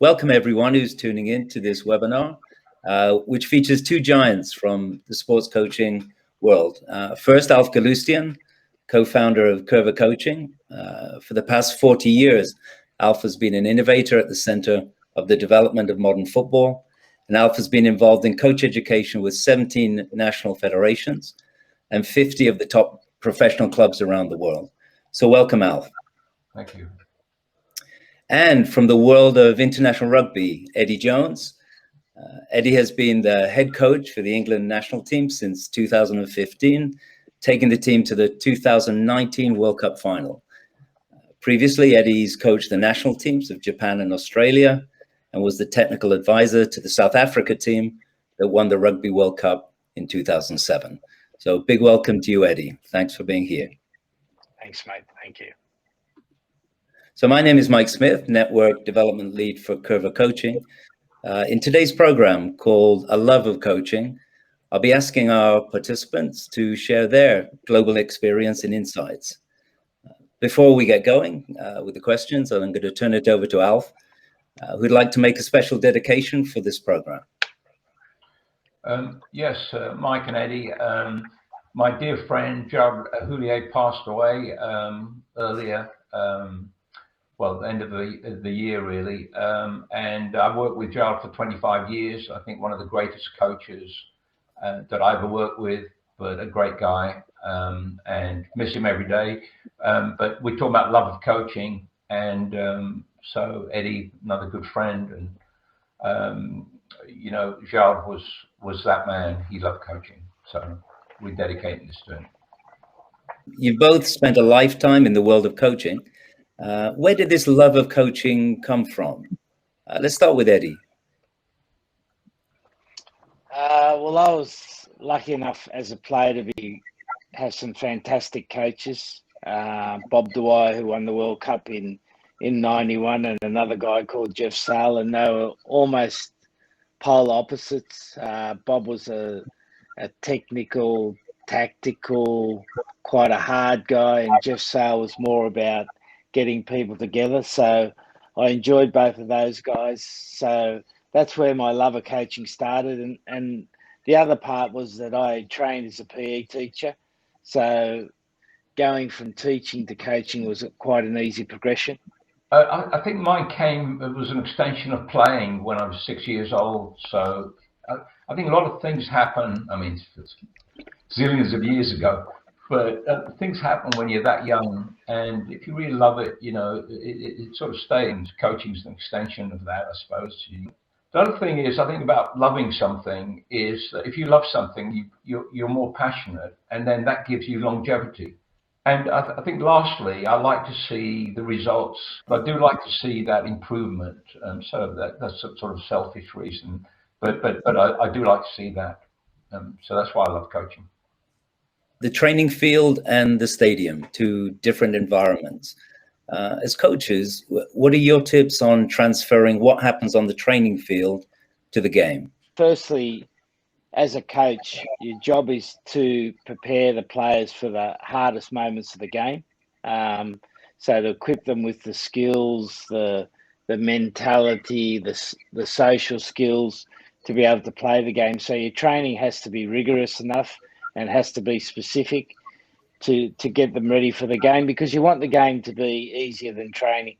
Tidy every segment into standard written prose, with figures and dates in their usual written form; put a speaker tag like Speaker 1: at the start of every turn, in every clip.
Speaker 1: Welcome everyone who's tuning in to this webinar, which features two giants from the sports coaching world. First, Alf Galustian, co-founder of Coerver Coaching. For the past 40 years, Alf has been an innovator at the center of the development of modern football, and Alf has been involved in coach education with 17 national federations and 50 of the top professional clubs around the world. So welcome, Alf.
Speaker 2: Thank you.
Speaker 1: And from the world of international rugby, Eddie Jones. Eddie has been the head coach for the England national team since 2015, taking the team to the 2019 World Cup final. Previously, Eddie's coached the national teams of Japan and Australia and was the technical advisor to the South Africa team that won the Rugby World Cup in 2007. So big welcome to you, Eddie. Thanks for being here.
Speaker 3: Thanks, mate. Thank you.
Speaker 1: So my name is Mike Smith, Network Development Lead for Coerver Coaching. In today's program called A Love of Coaching, I'll be asking our participants to share their global experience and insights. Before we get going with the questions, I'm going to turn it over to Alf, who'd like to make a special dedication for this program.
Speaker 2: Yes, Mike and Eddie, my dear friend Gerard Houllier passed away earlier. Well, the end of the year, really. And I worked with Gerald for 25 years. I think one of the greatest coaches that I ever worked with, but a great guy, and miss him every day. But we're talking about love of coaching. And so Eddie, another good friend. And, you know, Gerald was that man. He loved coaching. So we're dedicating this to him.
Speaker 1: You both spent a lifetime in the world of coaching. Where did this love of coaching come from? Let's start with Eddie.
Speaker 3: Well, I was lucky enough as a player to have some fantastic coaches. Bob Dwyer, who won the World Cup in 91, and another guy called Jeff Sale, and they were almost polar opposites. Bob was a technical, tactical, quite a hard guy, and Jeff Sale was more about getting people together. So I enjoyed both of those guys. So that's where my love of coaching started. And the other part was that I trained as a PE teacher. So going from teaching to coaching was quite an easy progression.
Speaker 2: I think mine it was an extension of playing when I was 6 years old. So I think a lot of things happen. I mean, it's zillions of years ago. But things happen when you're that young, and if you really love it, you know, it sort of stays. Coaching's an extension of that, I suppose. The other thing is, I think about loving something is that if you love something, you're more passionate, and then that gives you longevity. And I think lastly, I like to see the results. I do like to see that improvement. So that's a sort of selfish reason, but I do like to see that. So that's why I love coaching.
Speaker 1: The training field and the stadium, two different environments. As coaches, what are your tips on transferring what happens on the training field to the game?
Speaker 3: Firstly, as a coach, your job is to prepare the players for the hardest moments of the game. So to equip them with the skills, the mentality, the social skills to be able to play the game. So your training has to be rigorous enough and has to be specific to get them ready for the game, because you want the game to be easier than training.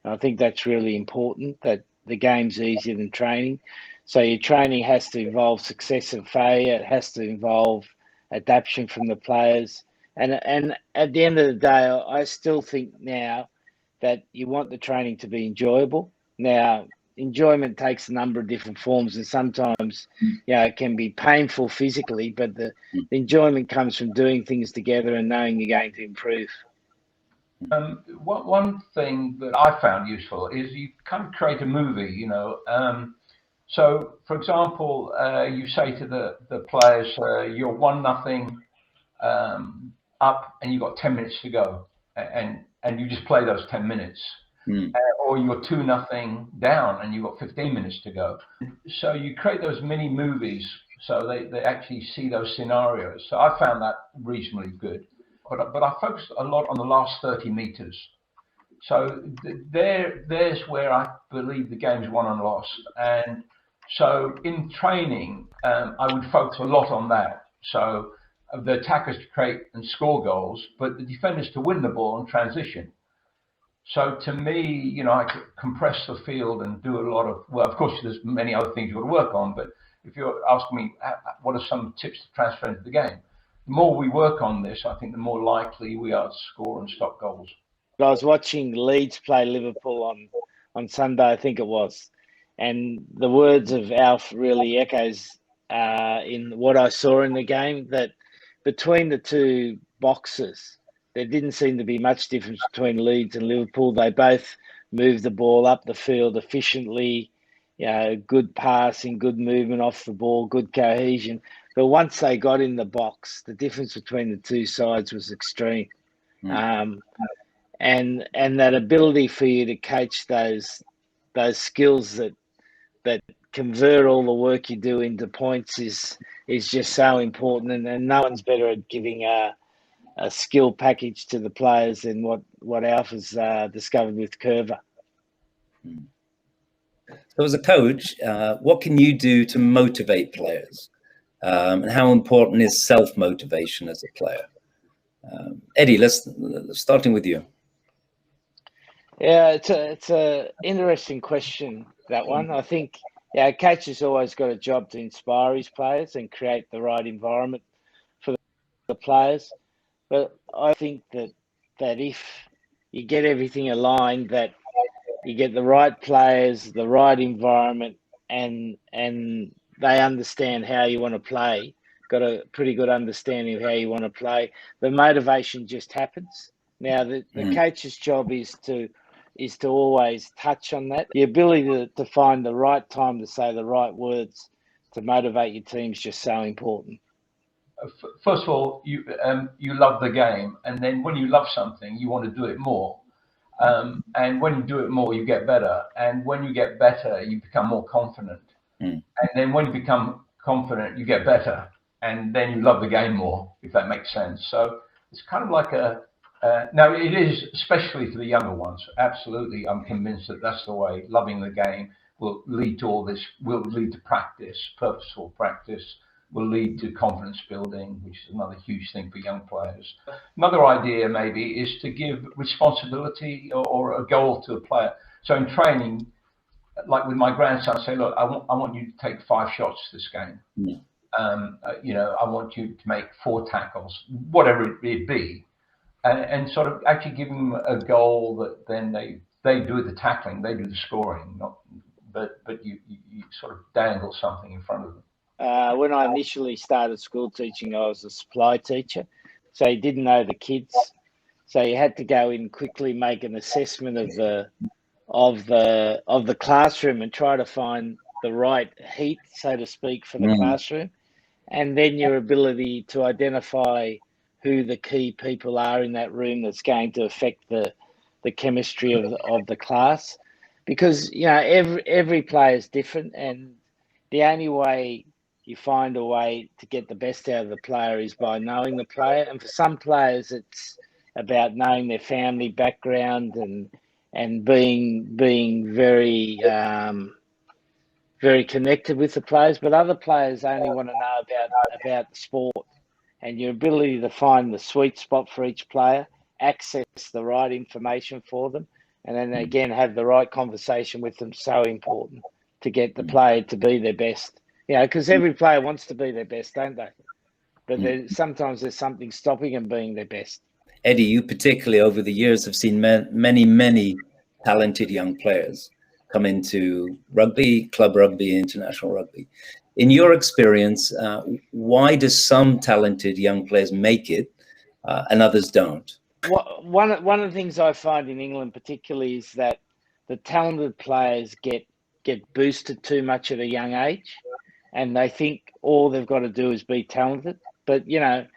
Speaker 3: And I think that's really important, that the game's easier than training. So your training has to involve success and failure. It has to involve adaptation from the players. And at the end of the day, I still think now that you want the training to be enjoyable. Now, enjoyment takes a number of different forms, and sometimes, you know, it can be painful physically, but the enjoyment comes from doing things together and knowing you're going to improve.
Speaker 2: One thing that I found useful is you kind of create a movie, you know. So, for example, you say to the players, you're 1-0 up and you've got 10 minutes to go, and you just play those 10 minutes. Or you're 2-0 down and you've got 15 minutes to go. So you create those mini movies so they actually see those scenarios. So I found that reasonably good. But I focused a lot on the last 30 meters. So there's where I believe the game's won and lost. And so in training, I would focus a lot on that. So the attackers to create and score goals, but the defenders to win the ball and transition. So to me, you know, I could compress the field and do a lot of, well, of course, there's many other things you've got to work on, but if you're asking me what are some tips to transfer into the game, the more we work on this, I think the more likely we are to score and stop goals.
Speaker 3: I was watching Leeds play Liverpool on Sunday, I think it was, and the words of Alf really echoes in what I saw in the game, that between the two boxes, there didn't seem to be much difference between Leeds and Liverpool. They both moved the ball up the field efficiently, you know, good passing, good movement off the ball, good cohesion. But once they got in the box, the difference between the two sides was extreme. And that ability for you to coach those skills that convert all the work you do into points is just so important. And no one's better at giving a skill package to the players than what Alf has discovered with Coerver.
Speaker 1: So as a coach, what can you do to motivate players? And how important is self-motivation as a player? Eddie, let's starting with you.
Speaker 3: Yeah, it's a interesting question, that one. I think a coach has always got a job to inspire his players and create the right environment for the players. But I think that if you get everything aligned, that you get the right players, the right environment, and they understand how you want to play, got a pretty good understanding of how you want to play, the motivation just happens. Now, the coach's job is to always touch on that. The ability to find the right time to say the right words to motivate your team is just so important.
Speaker 2: First of all, you love the game, and then when you love something, you want to do it more. And when you do it more, you get better. And when you get better, you become more confident. And then when you become confident, you get better. And then you love the game more, if that makes sense. So it's kind of like now it is, especially for the younger ones. Absolutely, I'm convinced that that's the way. Loving the game will lead to all this, will lead to practice, purposeful practice, will lead to confidence building, which is another huge thing for young players. Another idea maybe is to give responsibility or a goal to a player. So in training, like with my grandson, I say, look, I want you to take 5 shots this game. You know, I want you to make 4 tackles, whatever it be, and sort of actually give them a goal that then they do the tackling, they do the scoring, but you sort of dangle something in front of them.
Speaker 3: When I initially started school teaching, I was a supply teacher, so you didn't know the kids, so you had to go in quickly, make an assessment of the classroom, and try to find the right heat, so to speak, for the classroom, and then your ability to identify who the key people are in that room that's going to affect the chemistry of the class, because you know every player is different, and the only way you find a way to get the best out of the player is by knowing the player. And for some players, it's about knowing their family background and being very very connected with the players. But other players only want to know about the sport, and your ability to find the sweet spot for each player, access the right information for them, and then again have the right conversation with them, so important to get the player to be their best. You know, because every player wants to be their best, don't they? But sometimes there's something stopping them being their best.
Speaker 1: Eddie, you particularly over the years have seen many talented young players come into rugby, club rugby, international rugby. In your experience, why do some talented young players make it and others don't?
Speaker 3: One of the things I find in England particularly is that the talented players get boosted too much at a young age, and they think all they've got to do is be talented. But, you know,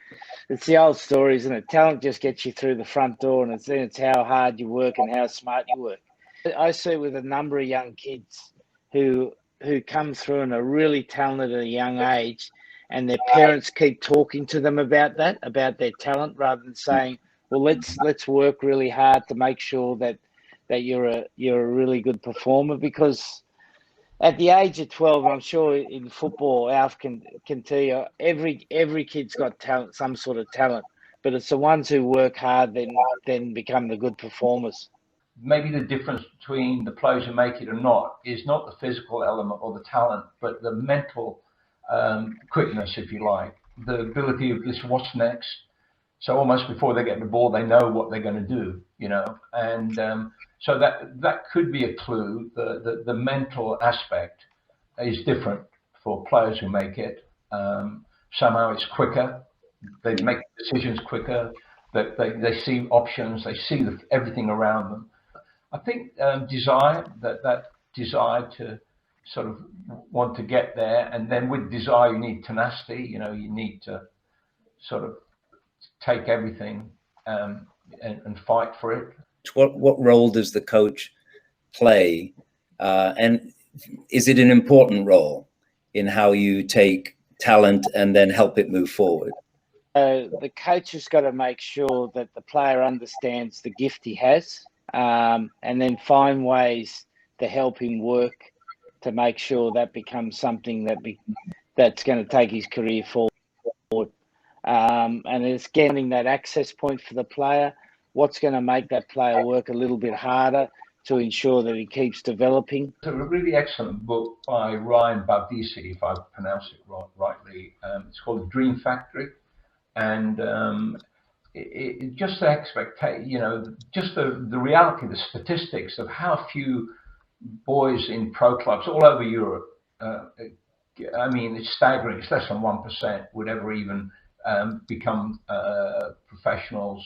Speaker 3: it's the old story, isn't it? Talent just gets you through the front door, and it's how hard you work and how smart you work. I see with a number of young kids who come through and are really talented at a young age, and their parents keep talking to them about that, about their talent, rather than saying, well, let's work really hard to make sure that that you're a really good performer, because at the age of 12, I'm sure in football, Alf can tell you, every kid's got talent, some sort of talent, but it's the ones who work hard then become the good performers.
Speaker 2: Maybe the difference between the players who make it or not is not the physical element or the talent, but the mental quickness, if you like, the ability of this what's next. So almost before they get the ball, they know what they're going to do, you know, and so that could be a clue. The mental aspect is different for players who make it. Somehow it's quicker. They make decisions quicker. That they see options. They see everything around them. I think desire, that desire to sort of want to get there, and then with desire you need tenacity. You know, you need to sort of take everything and fight for it.
Speaker 1: What role does the coach play, and is it an important role in how you take talent and then help it move forward?
Speaker 3: The coach has got to make sure that the player understands the gift he has, and then find ways to help him work to make sure that becomes something that's going to take his career forward. And it's getting that access point for the player. What's going to make that player work a little bit harder to ensure that he keeps developing?
Speaker 2: It's a really excellent book by Ryan Bavisi, if I pronounce it rightly. It's called The Dream Factory. And just the expectation, you know, just the reality, the statistics of how few boys in pro clubs all over Europe, I mean, it's staggering. It's less than 1% would ever even become professionals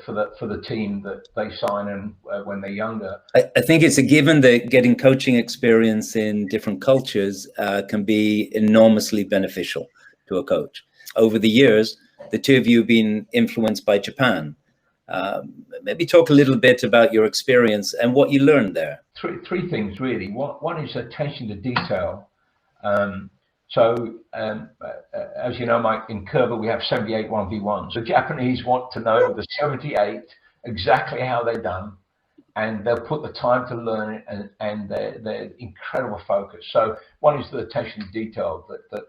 Speaker 2: for the team that they sign and when they're younger.
Speaker 1: I think it's a given that getting coaching experience in different cultures can be enormously beneficial to a coach. Over the years, the two of you have been influenced by Japan. Maybe talk a little bit about your experience and what you learned there.
Speaker 2: Three things really. One is attention to detail. As you know, Mike, in Coerver we have 78 1v1s. The Japanese want to know the 78 exactly how they're done, and they'll put the time to learn it, and they're incredible focus. So one is the attention to detail that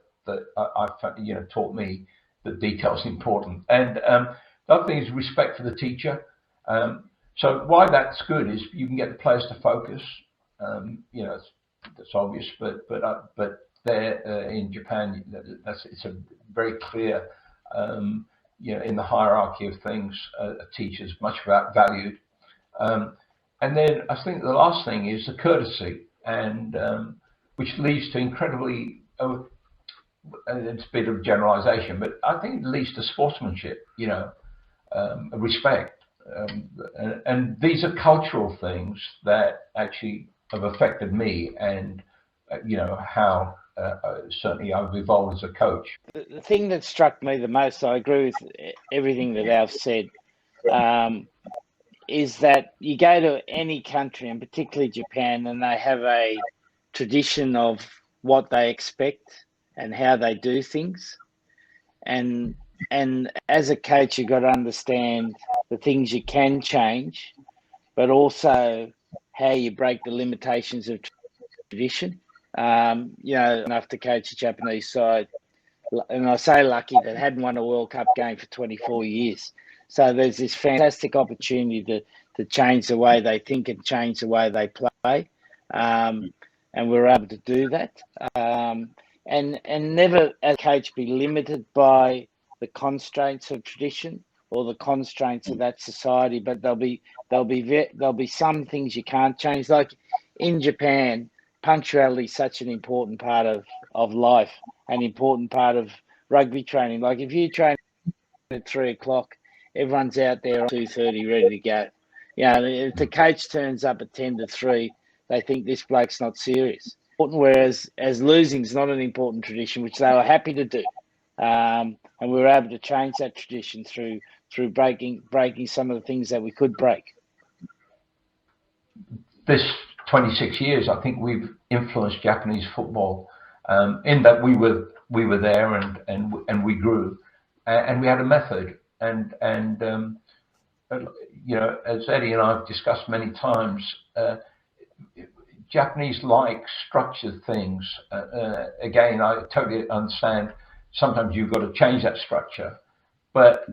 Speaker 2: I've, you know, taught me that detail is important, and the other thing is respect for the teacher. So why that's good is you can get the players to focus. You know, that's obvious, but there in Japan, it's a very clear, you know, in the hierarchy of things, a teacher's much valued. And then I think the last thing is the courtesy, and which leads to incredibly, it's a bit of generalization, but I think it leads to sportsmanship, you know, respect. And these are cultural things that actually have affected me, and you know how certainly I've evolved as a coach.
Speaker 3: The thing that struck me the most, I agree with everything that Alf said, is that you go to any country, and particularly Japan, and they have a tradition of what they expect and how they do things. And as a coach, you've got to understand the things you can change, but also how you break the limitations of tradition. You know, enough to coach the Japanese side, and I say lucky that hadn't won a World Cup game for 24 years. So there's this fantastic opportunity to change the way they think and change the way they play, and we're able to do that. And never, as a coach, be limited by the constraints of tradition or the constraints of that society. But there'll be some things you can't change. Like in Japan, punctuality is such an important part of life, an important part of rugby training. Like if you train at 3 o'clock, everyone's out there at 2:30 ready to go. You know, if the coach turns up at 10 to 3, they think this bloke's not serious. Whereas losing is not an important tradition, which they were happy to do. And we were able to change that tradition through breaking some of the things that we could break.
Speaker 2: This 26 years, I think we've influenced Japanese football in that we were there and we grew, and we had a method, and you know, as Eddie and I have discussed many times, Japanese like structured things. Again, I totally understand. Sometimes you've got to change that structure, but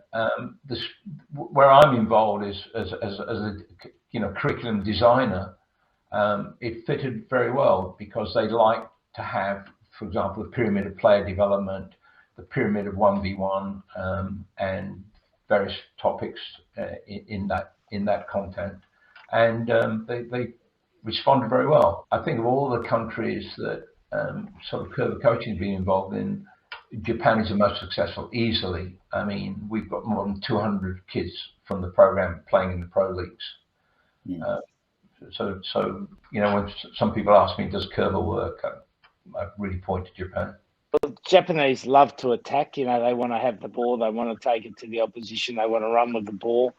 Speaker 2: where I'm involved is as a curriculum designer. It fitted very well because they like to have, for example, the pyramid of player development, the pyramid of 1v1, and various topics in that content, and they responded very well. I think of all the countries that sort of Coerver coaching has been involved in, Japan is the most successful easily. I mean, we've got more than 200 kids from the program playing in the pro leagues.
Speaker 1: Yeah.
Speaker 2: So you know, when some people ask me, does Coerver work? I really point to Japan.
Speaker 3: Well, Japanese love to attack. You know, they want to have the ball. They want to take it to the opposition. They want to run with the ball.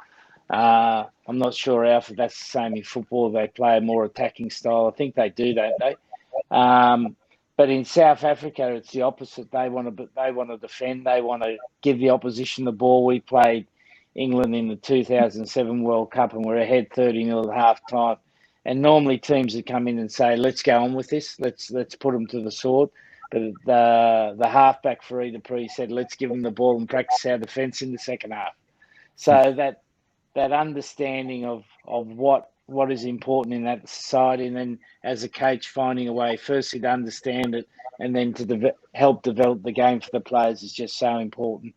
Speaker 3: I'm not sure, Alf, if that's the same in football. They play a more attacking style. I think they do, don't they? But in South Africa, it's the opposite. They want to defend. They want to give the opposition the ball. We played England in the 2007 World Cup, and we're ahead 30-0 at half time. And normally teams would come in and say, "Let's go on with this. Let's put them to the sword." But the halfback for either pre said, "Let's give them the ball and practice our defence in the second half." So that understanding of what is important in that society, and then as a coach finding a way firstly to understand it and then to help develop the game for the players is just so important.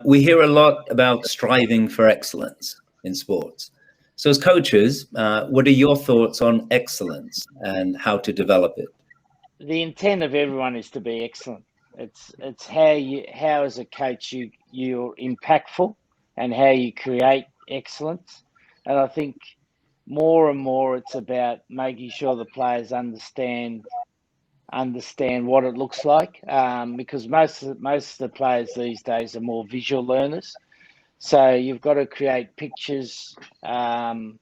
Speaker 1: We hear a lot about striving for excellence in sports. So as coaches, what are your thoughts on excellence and how to develop it?
Speaker 3: The intent of everyone is to be excellent. It's how as a coach you're impactful and how you create excellence. And I think more and more it's about making sure the players understand what it looks like, because most of the players these days are more visual learners. So you've got to create pictures and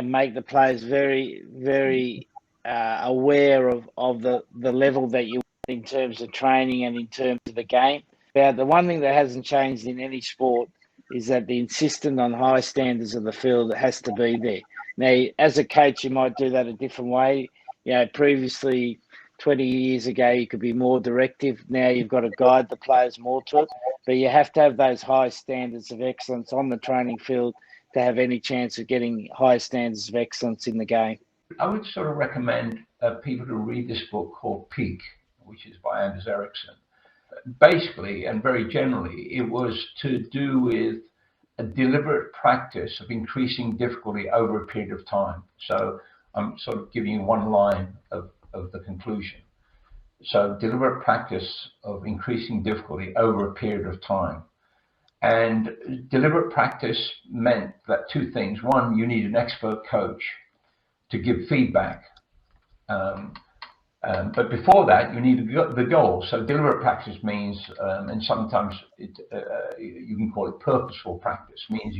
Speaker 3: make the players very, very aware of the level that you want in terms of training and in terms of the game. Now, the one thing that hasn't changed in any sport is that the insistence on high standards of the field has to be there. Now, as a coach, you might do that a different way. You know, previously, 20 years ago, you could be more directive. Now you've got to guide the players more to it. But you have to have those high standards of excellence on the training field to have any chance of getting high standards of excellence in the game.
Speaker 2: I would sort of recommend people to read this book called Peak, which is by Anders Ericsson. Basically, and very generally, it was to do with a deliberate practice of increasing difficulty over a period of time. So I'm sort of giving you one line of the conclusion. So deliberate practice of increasing difficulty over a period of time. And deliberate practice meant that two things. One, you need an expert coach to give feedback. But before that, you need the goal. So deliberate practice means, and sometimes you can call it purposeful practice, means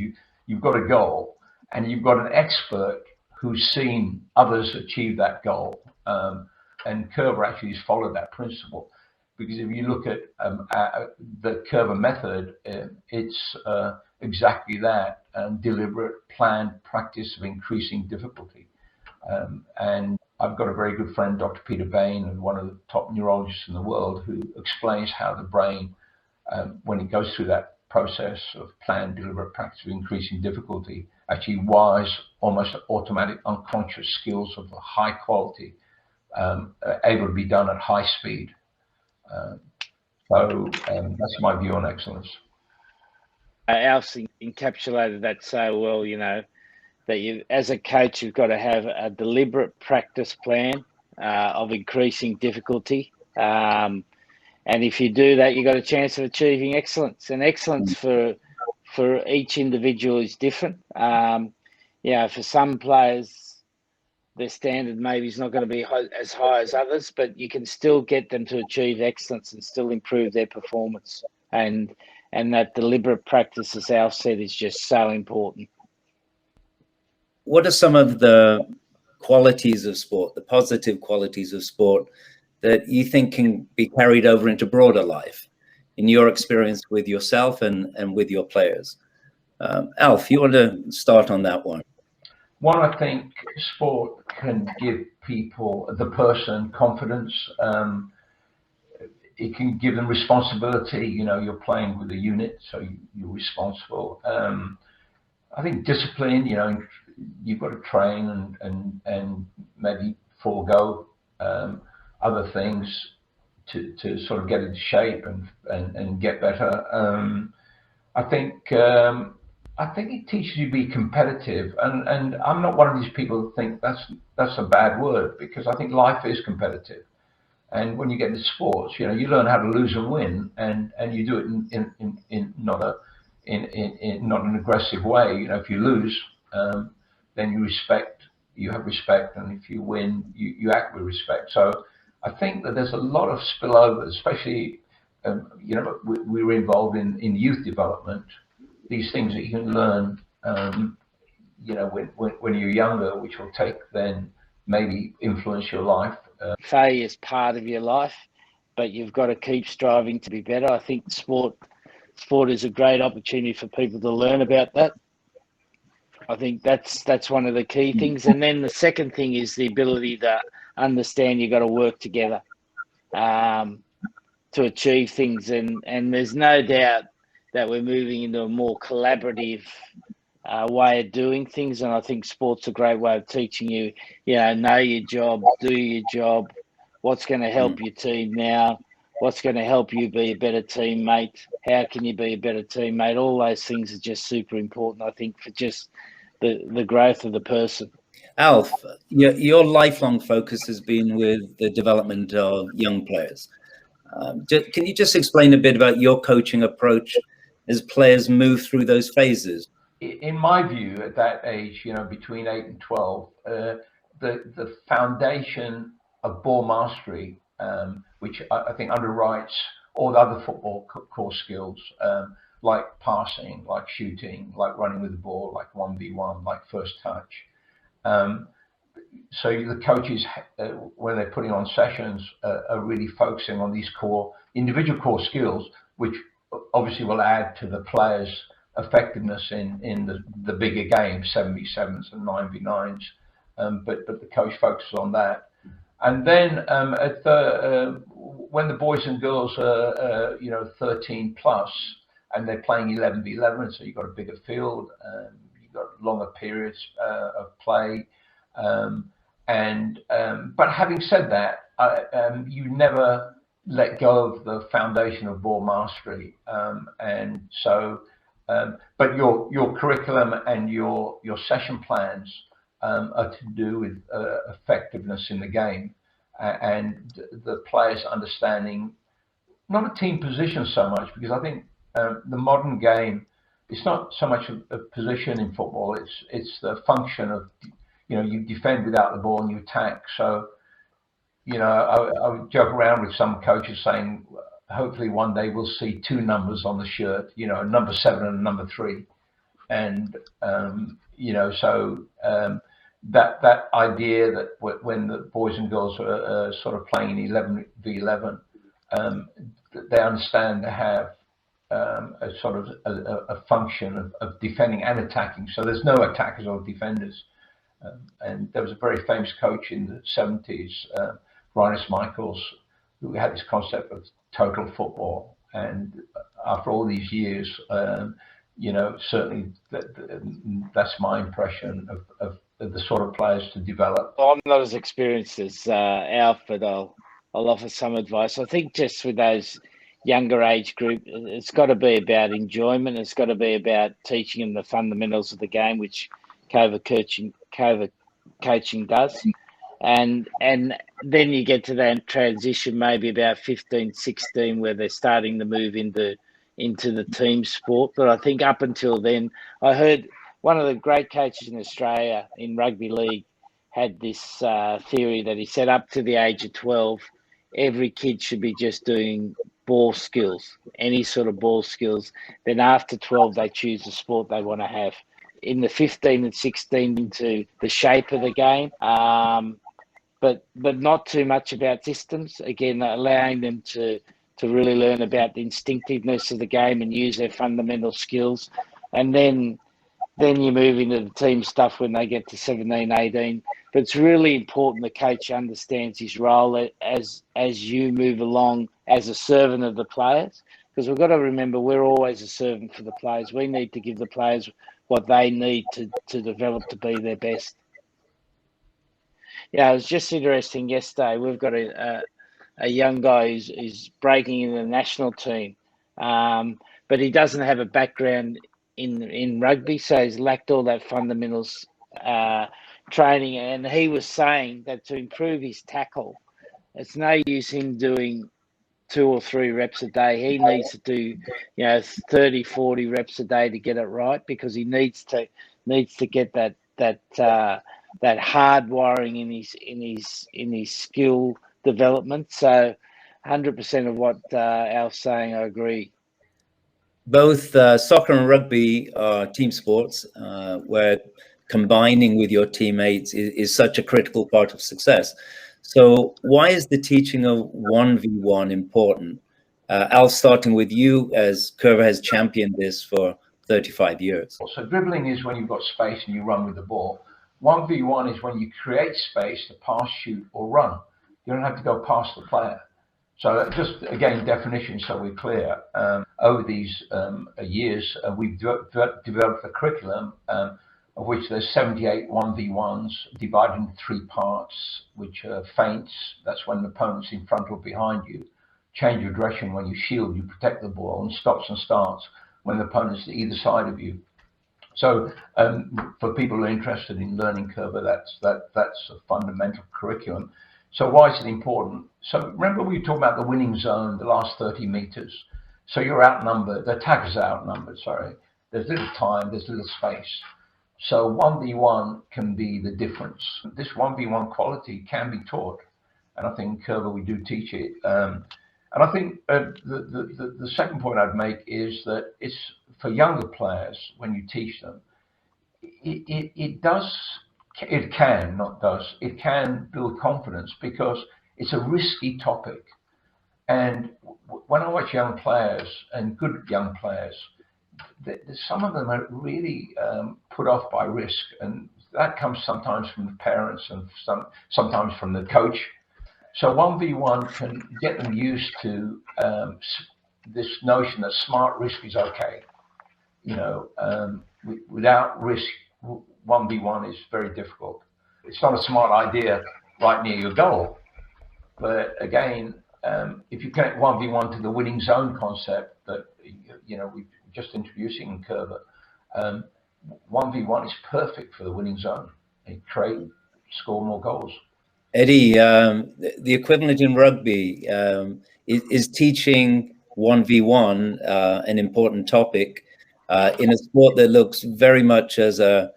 Speaker 2: you've got a goal and you've got an expert who's seen others achieve that goal. And Coerver actually has followed that principle, because if you look at the Coerver method, it's exactly that, deliberate, planned practice of increasing difficulty. And I've got a very good friend, Dr. Peter Bain, one of the top neurologists in the world, who explains how the brain, when it goes through that process of planned, deliberate practice of increasing difficulty, actually wires almost automatic unconscious skills of a high quality, able to be done at high speed. So that's my view on excellence.
Speaker 3: Alf's encapsulated that so well, you know, that you, as a coach, you've got to have a deliberate practice plan of increasing difficulty. And if you do that, you've got a chance of achieving excellence. And excellence for each individual is different. You know, for some players, their standard maybe is not going to be as high as others, but you can still get them to achieve excellence and still improve their performance. And that deliberate practice, as Alf said, is just so important.
Speaker 1: What are some of the qualities of sport, the positive qualities of sport, that you think can be carried over into broader life in your experience with yourself and with your players? Alf, you want to start on that one?
Speaker 2: One, I think sport can give people, the person, confidence. It can give them responsibility. You know, you're playing with a unit, so you're responsible. I think discipline. You know, you've got to train and maybe forego other things to sort of get into shape and get better. I think it teaches you to be competitive, and I'm not one of these people who think that's a bad word, because I think life is competitive. And when you get into sports, you know, you learn how to lose and win, and you do it in not an aggressive way. You know, if you lose, then you have respect, and if you win, you act with respect. So I think that there's a lot of spillover, especially you know, we were involved in youth development. These things that you can learn, you know, when you're younger, which will take then maybe influence your life.
Speaker 3: Failure is part of your life, but you've got to keep striving to be better. I think sport is a great opportunity for people to learn about that. I think that's one of the key things. And then the second thing is the ability to understand you've got to work together to achieve things. And there's no doubt that we're moving into a more collaborative way of doing things. And I think sport's a great way of teaching you, you know your job, do your job, what's going to help your team now, what's going to help you be a better teammate, how can you be a better teammate. All those things are just super important, I think, for just the growth of the person.
Speaker 1: Alf, your lifelong focus has been with the development of young players. Can you just explain a bit about your coaching approach as players move through those phases?
Speaker 2: In my view, at that age, you know, between 8 and 12, the foundation of ball mastery, which I think underwrites all the other football core skills, like passing, like shooting, like running with the ball, like 1v1, like first touch. So the coaches, when they're putting on sessions, are really focusing on these individual core skills, which obviously will add to the players' effectiveness in the bigger games, 7v7s and 9v9s. But the coach focuses on that. And then when the boys and girls are you know, 13 plus, and they're playing 11v11, so you've got a bigger field, you've got longer periods of play. But having said that, you never let go of the foundation of ball mastery, and so. But your curriculum and your session plans are to do with effectiveness in the game, and the players understanding not a team position so much, because I think the modern game, it's not so much a position in football. It's the function of, you know, you defend without the ball and you attack. So, you know, I would joke around with some coaches saying, hopefully one day we'll see two numbers on the shirt, you know, number 7 and number 3. And, you know, so that idea that when the boys and girls are sort of playing 11v11, they understand to have a sort of a function of defending and attacking. So there's no attackers or defenders. And there was a very famous coach in the 70s, Rhinus Michaels, who had this concept of total football. And after all these years, you know, certainly that's my impression of the sort of players to develop.
Speaker 3: Well, I'm not as experienced as Alf, but I'll offer some advice. I think just with those younger age group, it's got to be about enjoyment. It's got to be about teaching them the fundamentals of the game, which Coerver coaching does. And then you get to that transition, maybe about 15, 16, where they're starting to move into the team sport. But I think up until then, I heard one of the great coaches in Australia in rugby league had this theory that he said up to the age of 12, every kid should be just doing ball skills, any sort of ball skills. Then after 12, they choose the sport they want to have. In the 15 and 16, into the shape of the game, but not too much about systems. Again, allowing them to really learn about the instinctiveness of the game and use their fundamental skills. and then you move into the team stuff when they get to 17, 18. But it's really important the coach understands his role as you move along as a servant of the players, because we've got to remember we're always a servant for the players. We need to give the players what they need to develop to be their best. Yeah, it was just interesting yesterday. We've got a young guy who's breaking into the national team, but he doesn't have a background in rugby, so he's lacked all that fundamentals training. And he was saying that to improve his tackle, it's no use him doing 2 or 3 reps a day. He needs to do 30, 40 reps a day to get it right, because he needs to get that hard wiring in his skill development. So 100% of what Alf's saying, I agree.
Speaker 1: Both soccer and rugby are team sports, where combining with your teammates is such a critical part of success. So why is the teaching of 1v1 important? Alf, starting with you, as Coerver has championed this for 35 years.
Speaker 2: So dribbling is when you've got space and you run with the ball. 1v1 is when you create space to pass, shoot, or run. You don't have to go past the player. So just, again, definition so we're clear. Over these years, we've developed a curriculum of which there's 78 1v1s divided into 3 parts, which are feints, that's when the opponent's in front or behind you. Change of direction when you shield, you protect the ball, and stops and starts when the opponent's to either side of you. So for people who are interested in learning Coerver, that's a fundamental curriculum. So why is it important? So remember we talked about the winning zone, the last 30 meters. So you're outnumbered, the attackers are outnumbered, sorry. There's little time, there's little space. So 1v1 can be the difference. This 1v1 quality can be taught. And I think Coerver, we do teach it. And I think the second point I'd make is that it's for younger players, when you teach them, it can build confidence, because it's a risky topic. And when I watch young players, and good young players, some of them are really put off by risk. And that comes sometimes from the parents and sometimes from the coach. So 1v1 can get them used to this notion that smart risk is okay. Without risk, 1v1 is very difficult. It's not a smart idea right near your goal. But again, if you connect 1v1 to the winning zone concept that we're just introducing in Coerver, 1v1 is perfect for the winning zone. And score more goals.
Speaker 1: Eddie, the equivalent in rugby is teaching 1v1 an important topic in a sport that looks very much as a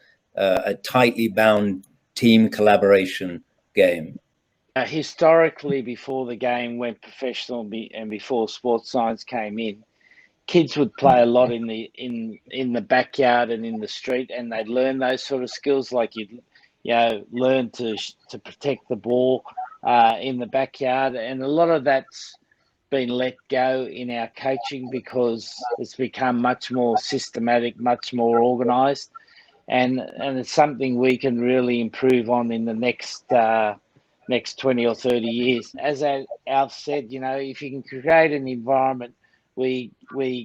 Speaker 1: tightly bound team collaboration game.
Speaker 3: Historically, before the game went professional and before sports science came in, kids would play a lot in the backyard and in the street, and they'd learn those sort of skills, like you'd learn to protect the ball in the backyard. And a lot of that's been let go in our coaching, because it's become much more systematic, much more organised, and it's something we can really improve on in the next 20 or 30 years. As Alf said, if you can create an environment, we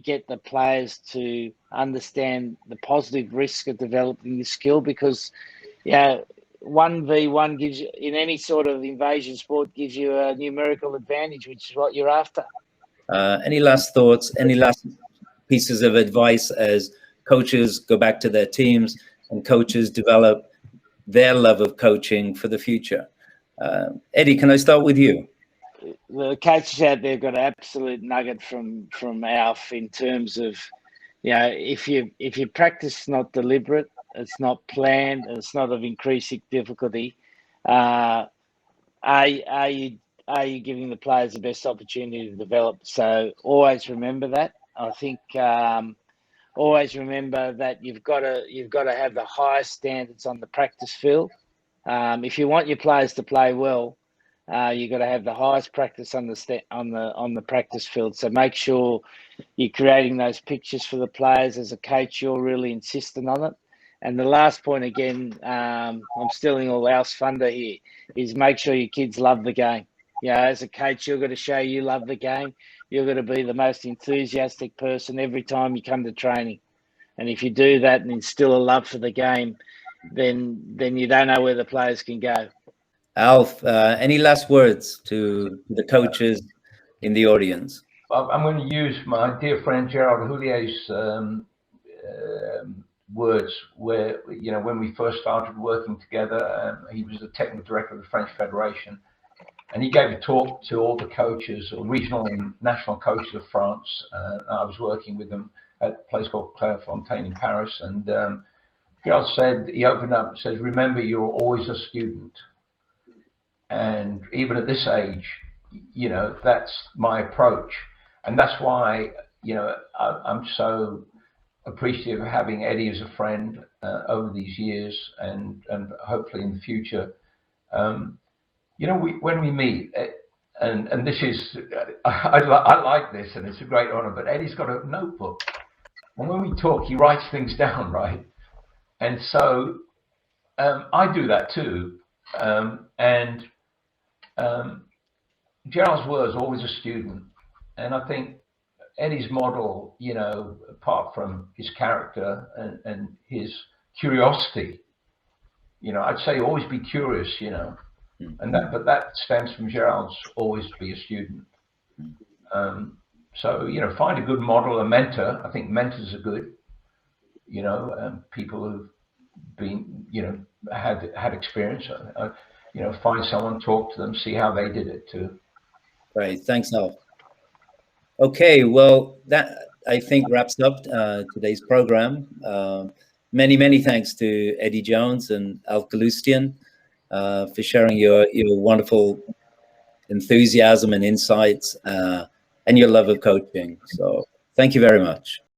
Speaker 3: get the players to understand the positive risk of developing the skill, because 1v1 gives you, in any sort of invasion sport, gives you a numerical advantage, which is what you're after.
Speaker 1: Any last thoughts? Any last pieces of advice as coaches go back to their teams and coaches develop their love of coaching for the future? Eddie, can I start with you?
Speaker 3: The coaches out there got an absolute nugget from Alf in terms of, if your practice is not deliberate, it's not planned, and it's not of increasing difficulty, are you giving the players the best opportunity to develop? So always remember that. I think always remember that you've got to have the highest standards on the practice field. If you want your players to play well, You've got to have the highest practice on the practice field. So make sure you're creating those pictures for the players. As a coach, you're really insistent on it. And the last point, again, I'm stealing all Alf's thunder here, is make sure your kids love the game. As a coach, you've got to show you love the game. You've got to be the most enthusiastic person every time you come to training. And if you do that and instill a love for the game, then you don't know where the players can go.
Speaker 1: Alf, any last words to the coaches in the audience?
Speaker 2: I'm going to use my dear friend Gerald Houlier's words, where, when we first started working together, he was the technical director of the French Federation, and he gave a talk to all the coaches, or regional and national coaches of France. I was working with them at a place called Clairefontaine in Paris, and Gerald said, he opened up and says, remember, you're always a student. And even at this age, that's my approach. And that's why, I'm so appreciative of having Eddie as a friend over these years, and hopefully in the future. When we meet, and this is, I like this, and it's a great honor, but Eddie's got a notebook. And when we talk, he writes things down, right? And so I do that too. Gerald's words, always a student. And I think Eddie's model, apart from his character and his curiosity, I'd say always be curious, but that stems from Gerald's always be a student. So, find a good model, a mentor. I think mentors are good, people who've been, had experience, find someone, talk to them, see how they did it too.
Speaker 1: Right. Thanks, Alf. Okay, well, that I think wraps up today's program. Many thanks to Eddie Jones and Alf Galustian for sharing your wonderful enthusiasm and insights and your love of coaching. So thank you very much.